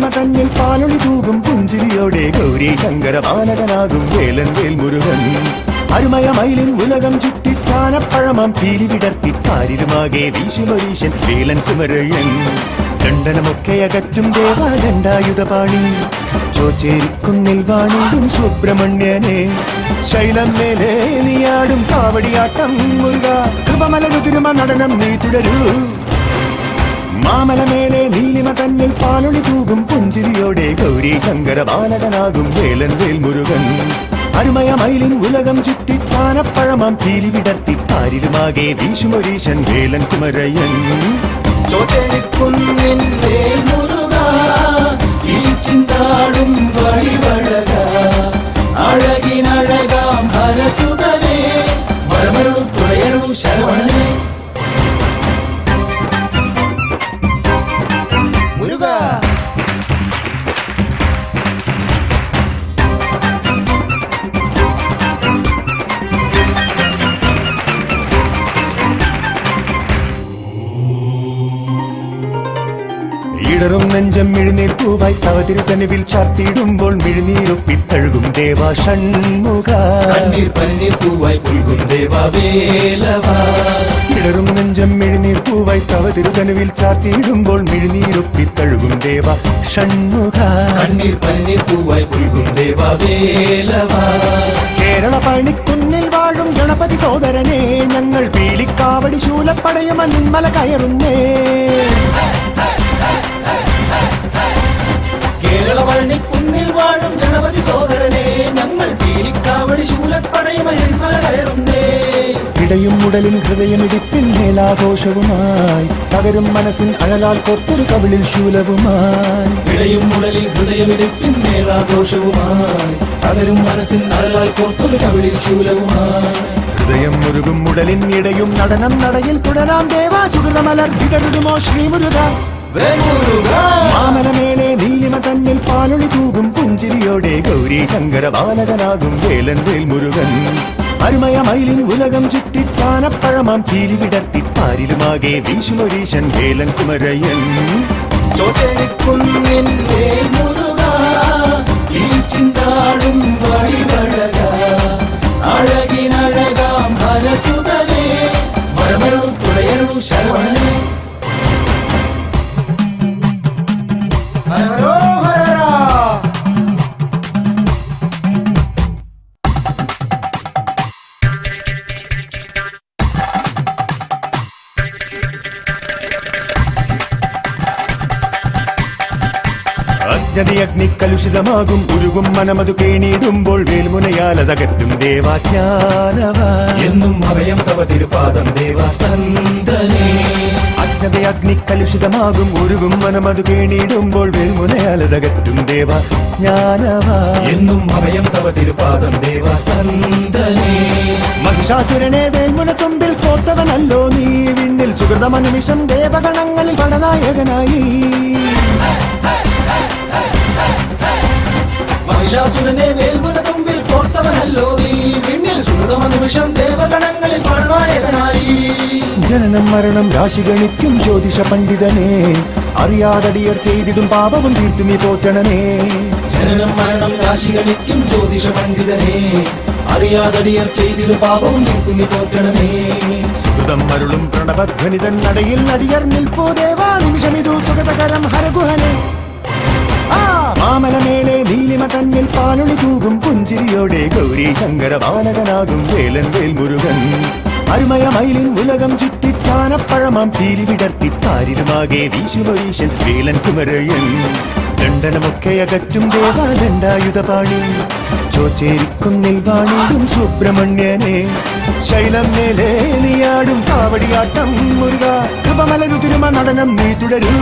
നീലിമ തന്നിൽ പാലൊളി തൂകും പുഞ്ചിരിയോടെ ഗൗരി ശങ്കര ബാലകനാകും വേലൻ വേൽ മുരുകൻ അരുമയമയിലിൻ ഉലകം ചുറ്റി താനപ്പഴമാം പീലി വിടർത്തി പാരിലുമാകെ വീശുമൊരീശൻ വേലൻ കുമരയൻ ദണ്ഡനമൊക്കെ അകറ്റും ദേവാദണ്ഡായുധപാണി ചോച്ചേരിക്കുന്നിൽ വാണിടും സുബ്രഹ്മണ്യനെ ശൈലം മേലെ നീയാടും കാവടിയാട്ടം മുരുക കൃപമലരുതിരുമ നടനം നീ തുടരൂ മാമലമേലെ നീലിമ തന്നിൽ പാലൊളി തൂകും പുഞ്ചിരിയോടെ ഗൗരി ശങ്കര ബാലകനാകും വേലൻ വേൽ മുരുകൻ അരുമയമയിലിൻ ഉലകം ചുറ്റി താനപ്പഴമാം പീലി വിടർത്തി പാരിലുമാകെ വീശുമൊരീശൻ വേലൻ കുമരയൻ ചോറ്റേരിക്കുന്നിൻ വേൽ മുരുക ചിന്താടും വഴിവഴക അഴകിനഴകാം ഹരസുതനെ വരമരുളു തുഴയരുളു ശരവണനെ മുരുക ഇടറും നെഞ്ചം മിഴുനീർ പൂവായി തവതിരുത്തനുവിൽ ചാർത്തിയിടുമ്പോൾ മിഴുനീരൊപ്പിത്തഴുകും ദേവ ഷൺമുഖ കണ്ണീർ പനിനീർ പൂവായി പുൽകും ദേവ വേലവ ഇടറും നെഞ്ചം മിഴുനീർ പൂവായി തവതിരുത്തനുവിൽ ചാർത്തിയിടുമ്പോൾ മിഴുനീരൊപ്പിത്തഴുകും ദേവ ഷൺമുഖ കണ്ണീർ പനിനീർ പൂവായി പുൽകും ദേവ വേലവ കേരള പണിക്കുന്നിൽ വാഴും ഗണപതി സോദരനെ ഞങ്ങൾ പീലിക്കാവടി ശൂലപ്പടയുമ നിന്മല കയറുന്നേ കേരള പഴനിക്കുന്നിൽ വാഴും ഗണപതി സോദരനെ ഞങ്ങൾ പീലിക്കാവടി ശൂലപ്പടയുമ നിന്മല കയറുന്നേ ഇടയും ഉടലിൻ ഹൃദയമിടിപ്പിൻ മേലാഘോഷവുമായി പകരും മനസ്സിൻ അഴലാൽ കൊത്തൊരു കവിളിൽ ശൂലവുമായി ഇടയും ഉടലിൽ ഹൃദയമിടിപ്പിൻ മേലാഘോഷവുമായി പകരും മനസ്സിൻ അഴലാൽ കൊത്തൊരു കവിളിൽ ശൂലവുമായി ഹൃദയം മുരുകും ഉടലിൻ ഇടയും നടനം നടയിൽ തുടരാം ദേവാ സുഹൃതമലർ വിതരുമോ ശ്രീമുരുക മാമലമേലെ നീലിമ തന്നിൽ പാലൊളി തൂകും പുഞ്ചിരിയോടെ ഗൗരി ശങ്കര ബാലകനാകും വേലൻ വേൽ മുരുകൻ അരുമയമയിലിൻ ഉലകം ചുറ്റി താനപ്പഴമാം പീലി വിടർത്തി പാരിലുമാകെ വീശുമൊരീശൻ വേലൻ കുമരയൻ ചോറ്റേരിക്കുന്നിൻ വേൽ മുരുക ചിന്താടും വഴിവഴക അഴകിനഴകാം ഹരസുതനെ വരമരുളു തുഴയരുളു ശരവണനെ അഗ്നി കലുഷിതമാകും ഉരുകും മനമതു കേണിയിടുമ്പോൾ വേൽമുനയാലതകറ്റും ദേവാജ്ഞാനവ എന്നും അഭയം തവ തിരുപാദം ദേവസ്കന്ദനേ അഗ്നി കലുഷിതമാകും ഉരുകും മനമതു കേണിയിടുമ്പോൾ വേൽമുനയാലതകറ്റും ദേവാജ്ഞാനവ എന്നും അഭയം തവ തിരുപാദം ദേവസ്കന്ദനേ മഹിഷാസുരനെ വേൽമുന തുമ്പിൽ കോർത്തവനല്ലോ നീ വിണ്ണിൽ സുഹൃതമനിമിഷം ദേവഗണങ്ങളിൽ പടനായകനായി മഹിഷാസുരനെ വേൽമുന തുമ്പിൽ കോർത്തവനല്ലോ നീ വിണ്ണിൽ സുഹൃതമ നിമിഷം ദേവഗണങ്ങളിൽ പടനായകനായി ജനനം മരണം രാശി ഗണിക്കും ജ്യോതിഷ പണ്ഡിതനെ അറിയാതടിയർ ചെയ്തിടും പാപവും തീർത്തു നീ പോറ്റണമേ ജനനം മരണം രാശി ഗണിക്കും ജ്യോതിഷ പണ്ഡിതനെ അറിയാതടിയർ ചെയ്തിടും പാപവും തീർത്തു നീ പോറ്റണമേ സുഹൃതം മരുളും പ്രണവധ്വനിതൻ നടയിൽ അടിയർ നിൽപ്പോ ദേവാ നിമിഷമിതു സുഗതകരം ഹരഗുഹനെ മാമലമേലെ നീലിമ തന്നിൽ പാലൊളി തൂകും പുഞ്ചിരിയോടെ ഗൗരി ശങ്കര ബാലകനാകും വേലൻ വേൽ മുരുകൻ അരുമയമയിലിൻ ഉലകം ചുറ്റി താനപ്പഴമാം പീലി വിടർത്തി പാരിലുമാകെ വീശുമൊരീശൻ വേലൻ കുമരയൻ ദണ്ഡനമൊക്കെ അകറ്റും ദേവാദണ്ഡായുധപാണി ചോച്ചേരിക്കുന്നിൽ വാണിടും സുബ്രഹ്മണ്യനെ ശൈലം മേലെ നീയാടും കാവടിയാട്ടം മുരുക കൃപമലരുതിരുമ നടനം നീ തുടരൂ